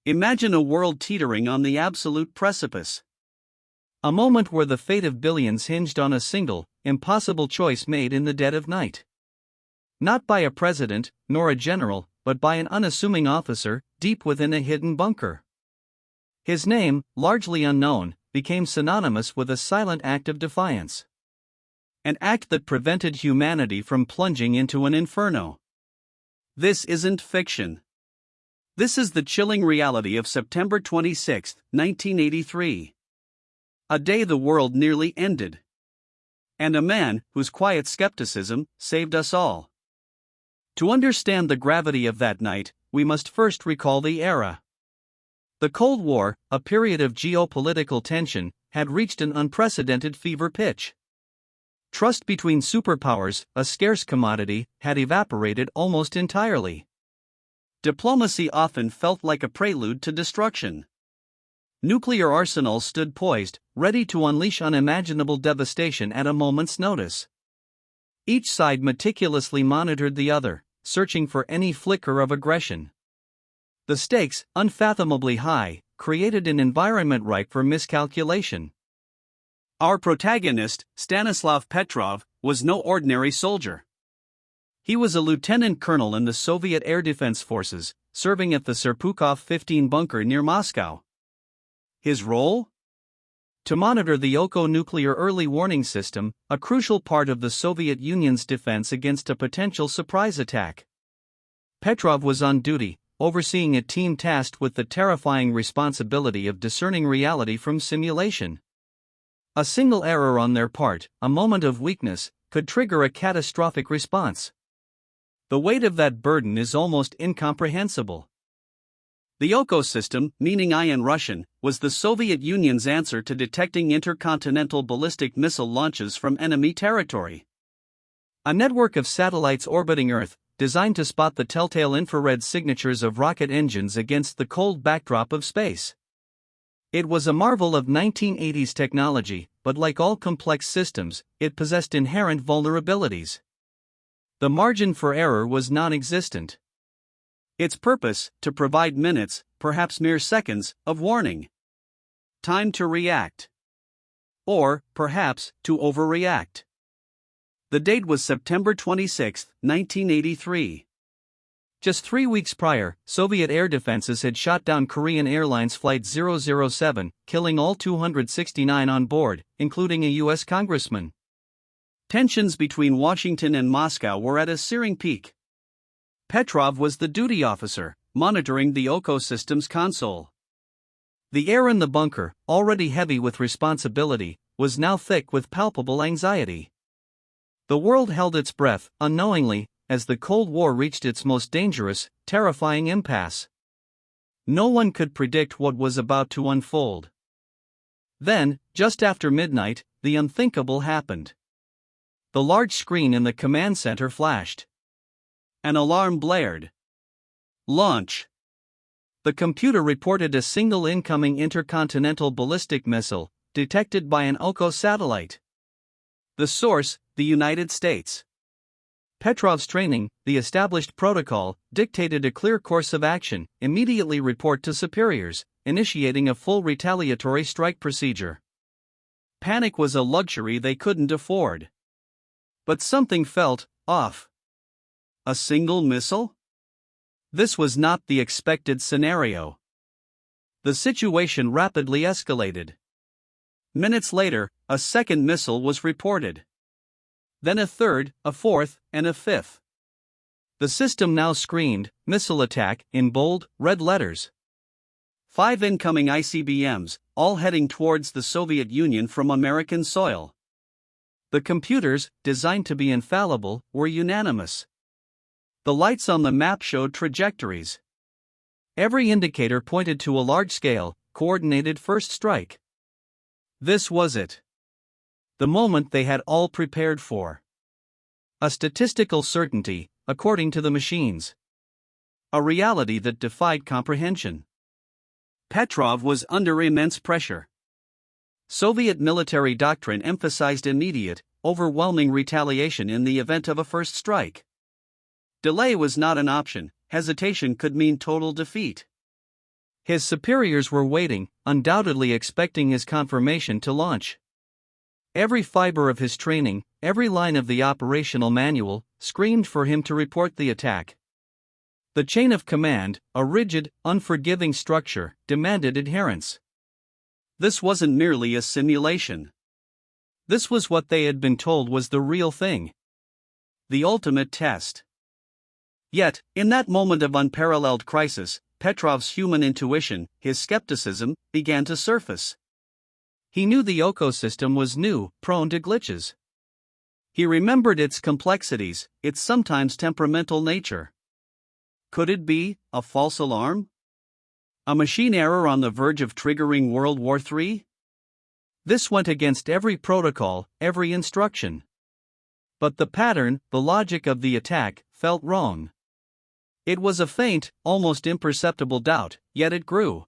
Imagine a world teetering on the absolute precipice. A moment where the fate of billions hinged on a single, impossible choice made in the dead of night. Not by a president, nor a general, but by an unassuming officer, deep within a hidden bunker. His name, largely unknown, became synonymous with a silent act of defiance. An act that prevented humanity from plunging into an inferno. This isn't fiction. This is the chilling reality of September 26, 1983. A day the world nearly ended. And a man whose quiet skepticism saved us all. To understand the gravity of that night, we must first recall the era. The Cold War, a period of geopolitical tension, had reached an unprecedented fever pitch. Trust between superpowers, a scarce commodity, had evaporated almost entirely. Diplomacy often felt like a prelude to destruction. Nuclear arsenals stood poised, ready to unleash unimaginable devastation at a moment's notice. Each side meticulously monitored the other, searching for any flicker of aggression. The stakes, unfathomably high, created an environment ripe for miscalculation. Our protagonist, Stanislav Petrov, was no ordinary soldier. He was a lieutenant colonel in the Soviet Air Defense Forces, serving at the Serpukhov 15 bunker near Moscow. His role? To monitor the Oko nuclear early warning system, a crucial part of the Soviet Union's defense against a potential surprise attack. Petrov was on duty, overseeing a team tasked with the terrifying responsibility of discerning reality from simulation. A single error on their part, a moment of weakness, could trigger a catastrophic response. The weight of that burden is almost incomprehensible. The Oko system, meaning Eye in Russian, was the Soviet Union's answer to detecting intercontinental ballistic missile launches from enemy territory. A network of satellites orbiting Earth, designed to spot the telltale infrared signatures of rocket engines against the cold backdrop of space. It was a marvel of 1980s technology, but like all complex systems, it possessed inherent vulnerabilities. The margin for error was non-existent. Its purpose, to provide minutes, perhaps mere seconds, of warning. Time to react. Or, perhaps, to overreact. The date was September 26, 1983. Just 3 weeks prior, Soviet air defenses had shot down Korean Airlines Flight 007, killing all 269 on board, including a U.S. congressman. Tensions between Washington and Moscow were at a searing peak. Petrov was the duty officer, monitoring the Oko system's console. The air in the bunker, already heavy with responsibility, was now thick with palpable anxiety. The world held its breath, unknowingly, as the Cold War reached its most dangerous, terrifying impasse. No one could predict what was about to unfold. Then, just after midnight, the unthinkable happened. The large screen in the command center flashed. An alarm blared. Launch. The computer reported a single incoming intercontinental ballistic missile, detected by an Oko satellite. The source, the United States. Petrov's training, the established protocol, dictated a clear course of action: immediately report to superiors, initiating a full retaliatory strike procedure. Panic was a luxury they couldn't afford. But something felt off. A single missile? This was not the expected scenario. The situation rapidly escalated. Minutes later, a second missile was reported. Then a third, a fourth, and a fifth. The system now screamed, "Missile attack," in bold, red letters. 5 incoming ICBMs, all heading towards the Soviet Union from American soil. The computers, designed to be infallible, were unanimous. The lights on the map showed trajectories. Every indicator pointed to a large-scale, coordinated first strike. This was it. The moment they had all prepared for. A statistical certainty, according to the machines. A reality that defied comprehension. Petrov was under immense pressure. Soviet military doctrine emphasized immediate, overwhelming retaliation in the event of a first strike. Delay was not an option, hesitation could mean total defeat. His superiors were waiting, undoubtedly expecting his confirmation to launch. Every fiber of his training, every line of the operational manual, screamed for him to report the attack. The chain of command, a rigid, unforgiving structure, demanded adherence. This wasn't merely a simulation. This was what they had been told was the real thing. The ultimate test. Yet, in that moment of unparalleled crisis, Petrov's human intuition, his skepticism, began to surface. He knew the ecosystem was new, prone to glitches. He remembered its complexities, its sometimes temperamental nature. Could it be a false alarm? A machine error on the verge of triggering World War III? This went against every protocol, every instruction. But the pattern, the logic of the attack, felt wrong. It was a faint, almost imperceptible doubt, yet it grew.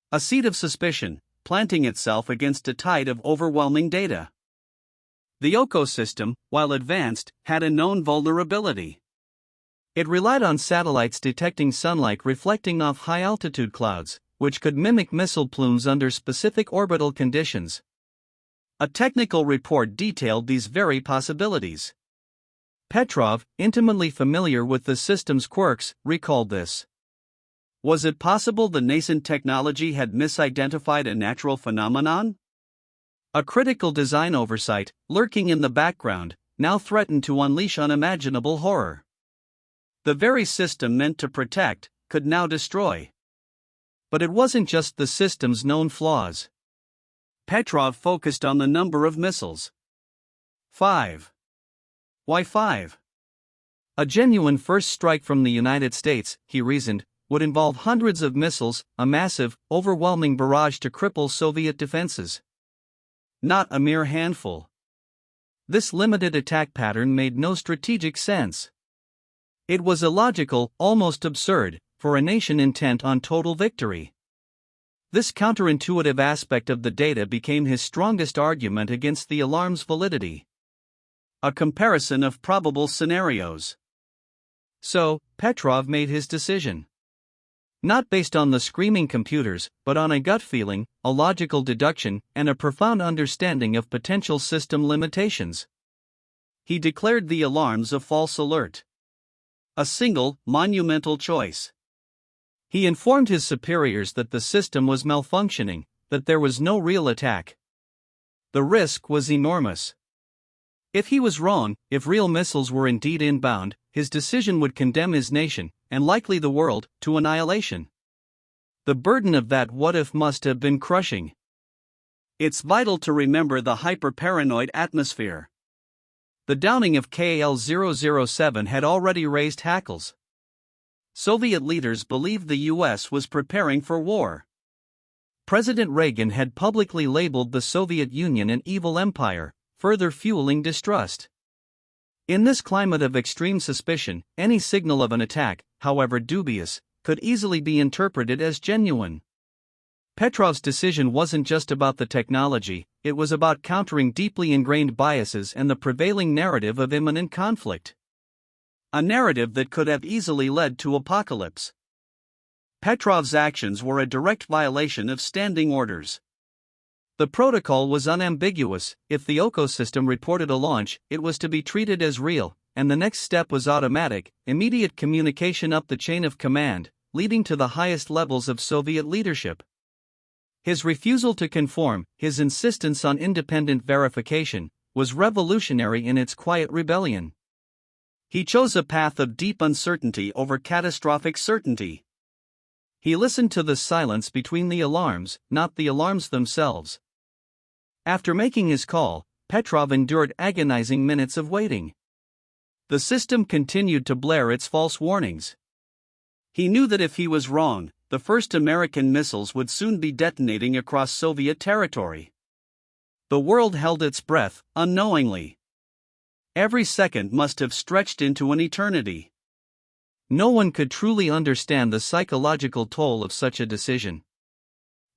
A seed of suspicion, planting itself against a tide of overwhelming data. The ecosystem, while advanced, had a known vulnerability. It relied on satellites detecting sunlight reflecting off high-altitude clouds, which could mimic missile plumes under specific orbital conditions. A technical report detailed these very possibilities. Petrov, intimately familiar with the system's quirks, recalled this. Was it possible the nascent technology had misidentified a natural phenomenon? A critical design oversight, lurking in the background, now threatened to unleash unimaginable horror. The very system meant to protect, could now destroy. But it wasn't just the system's known flaws. Petrov focused on the number of missiles. 5. Why 5? A genuine first strike from the United States, he reasoned, would involve hundreds of missiles, a massive, overwhelming barrage to cripple Soviet defenses. Not a mere handful. This limited attack pattern made no strategic sense. It was illogical, almost absurd, for a nation intent on total victory. This counterintuitive aspect of the data became his strongest argument against the alarm's validity. A comparison of probable scenarios. So, Petrov made his decision. Not based on the screaming computers, but on a gut feeling, a logical deduction, and a profound understanding of potential system limitations. He declared the alarms a false alert. A single, monumental choice. He informed his superiors that the system was malfunctioning, that there was no real attack. The risk was enormous. If he was wrong, if real missiles were indeed inbound, his decision would condemn his nation, and likely the world, to annihilation. The burden of that what-if must have been crushing. It's vital to remember the hyper-paranoid atmosphere. The downing of KL-007 had already raised hackles. Soviet leaders believed the U.S. was preparing for war. President Reagan had publicly labeled the Soviet Union an evil empire, further fueling distrust. In this climate of extreme suspicion, any signal of an attack, however dubious, could easily be interpreted as genuine. Petrov's decision wasn't just about the technology, it was about countering deeply ingrained biases and the prevailing narrative of imminent conflict. A narrative that could have easily led to apocalypse. Petrov's actions were a direct violation of standing orders. The protocol was unambiguous: if the ecosystem reported a launch, it was to be treated as real, and the next step was automatic, immediate communication up the chain of command, leading to the highest levels of Soviet leadership. His refusal to conform, his insistence on independent verification, was revolutionary in its quiet rebellion. He chose a path of deep uncertainty over catastrophic certainty. He listened to the silence between the alarms, not the alarms themselves. After making his call, Petrov endured agonizing minutes of waiting. The system continued to blare its false warnings. He knew that if he was wrong, the first American missiles would soon be detonating across Soviet territory. The world held its breath, unknowingly. Every second must have stretched into an eternity. No one could truly understand the psychological toll of such a decision.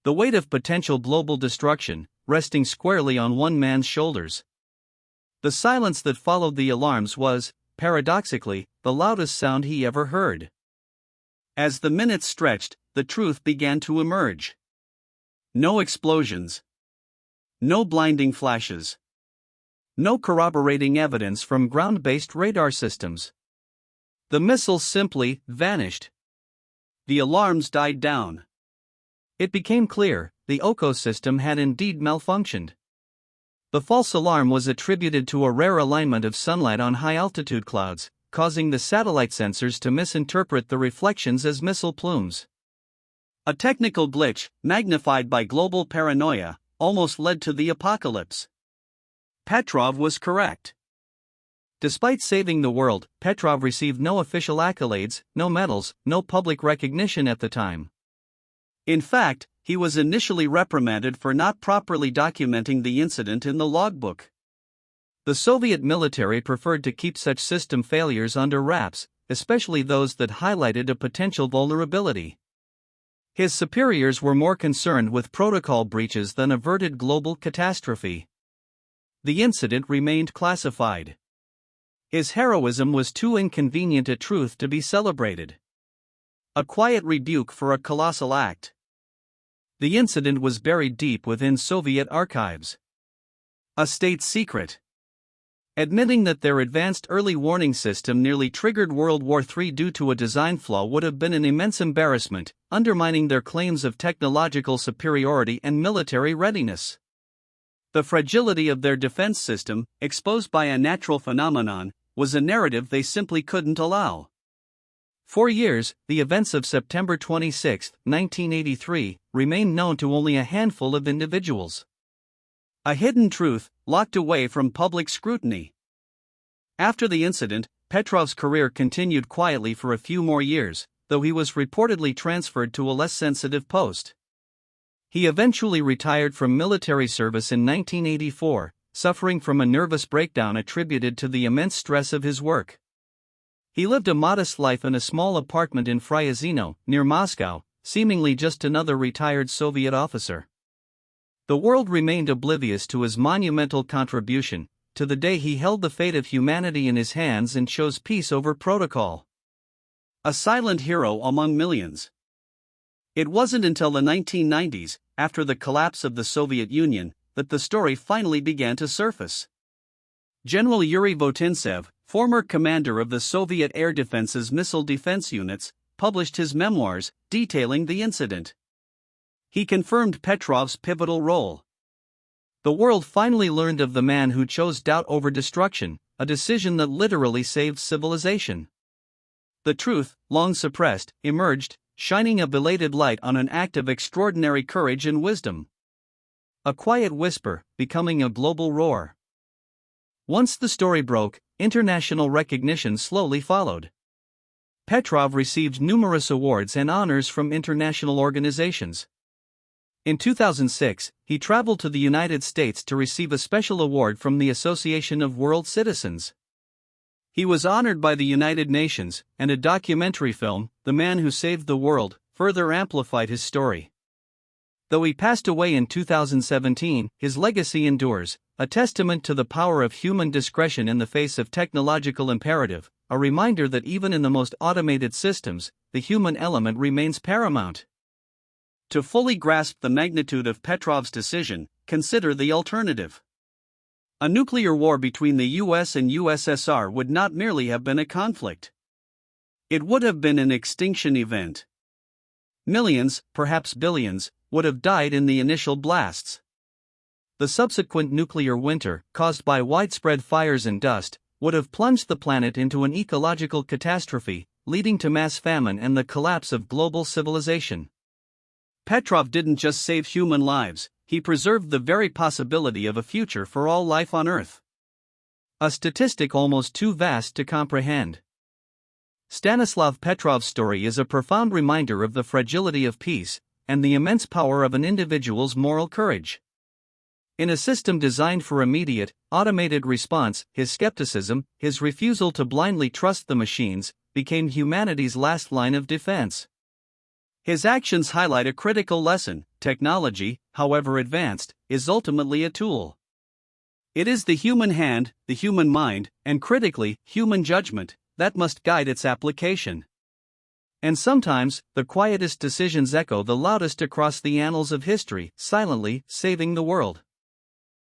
The weight of potential global destruction, resting squarely on one man's shoulders. The silence that followed the alarms was, paradoxically, the loudest sound he ever heard. As the minutes stretched, the truth began to emerge. No explosions. No blinding flashes. No corroborating evidence from ground-based radar systems. The missile simply vanished. The alarms died down. It became clear the OCO system had indeed malfunctioned. The false alarm was attributed to a rare alignment of sunlight on high-altitude clouds, causing the satellite sensors to misinterpret the reflections as missile plumes. A technical glitch, magnified by global paranoia, almost led to the apocalypse. Petrov was correct. Despite saving the world, Petrov received no official accolades, no medals, no public recognition at the time. In fact, he was initially reprimanded for not properly documenting the incident in the logbook. The Soviet military preferred to keep such system failures under wraps, especially those that highlighted a potential vulnerability. His superiors were more concerned with protocol breaches than averted global catastrophe. The incident remained classified. His heroism was too inconvenient a truth to be celebrated. A quiet rebuke for a colossal act. The incident was buried deep within Soviet archives. A state secret. Admitting that their advanced early warning system nearly triggered World War III due to a design flaw would have been an immense embarrassment, undermining their claims of technological superiority and military readiness. The fragility of their defense system, exposed by a natural phenomenon, was a narrative they simply couldn't allow. For years, the events of September 26, 1983, remained known to only a handful of individuals. A hidden truth, locked away from public scrutiny. After the incident, Petrov's career continued quietly for a few more years, though he was reportedly transferred to a less sensitive post. He eventually retired from military service in 1984, suffering from a nervous breakdown attributed to the immense stress of his work. He lived a modest life in a small apartment in Fryazino, near Moscow, seemingly just another retired Soviet officer. The world remained oblivious to his monumental contribution, to the day he held the fate of humanity in his hands and chose peace over protocol. A silent hero among millions. It wasn't until the 1990s, after the collapse of the Soviet Union, that the story finally began to surface. General Yuri Votintsev, former commander of the Soviet Air Defense's missile defense units, published his memoirs, detailing the incident. He confirmed Petrov's pivotal role. The world finally learned of the man who chose doubt over destruction, a decision that literally saved civilization. The truth, long suppressed, emerged, shining a belated light on an act of extraordinary courage and wisdom. A quiet whisper, becoming a global roar. Once the story broke, international recognition slowly followed. Petrov received numerous awards and honors from international organizations. In 2006, he traveled to the United States to receive a special award from the Association of World Citizens. He was honored by the United Nations, and a documentary film, The Man Who Saved the World, further amplified his story. Though he passed away in 2017, his legacy endures, a testament to the power of human discretion in the face of technological imperative, a reminder that even in the most automated systems, the human element remains paramount. To fully grasp the magnitude of Petrov's decision, consider the alternative. A nuclear war between the US and USSR would not merely have been a conflict. It would have been an extinction event. Millions, perhaps billions, would have died in the initial blasts. The subsequent nuclear winter, caused by widespread fires and dust, would have plunged the planet into an ecological catastrophe, leading to mass famine and the collapse of global civilization. Petrov didn't just save human lives, he preserved the very possibility of a future for all life on Earth. A statistic almost too vast to comprehend. Stanislav Petrov's story is a profound reminder of the fragility of peace, and the immense power of an individual's moral courage. In a system designed for immediate, automated response, his skepticism, his refusal to blindly trust the machines, became humanity's last line of defense. His actions highlight a critical lesson: technology, however advanced, is ultimately a tool. It is the human hand, the human mind, and critically, human judgment, that must guide its application. And sometimes, the quietest decisions echo the loudest across the annals of history, silently saving the world.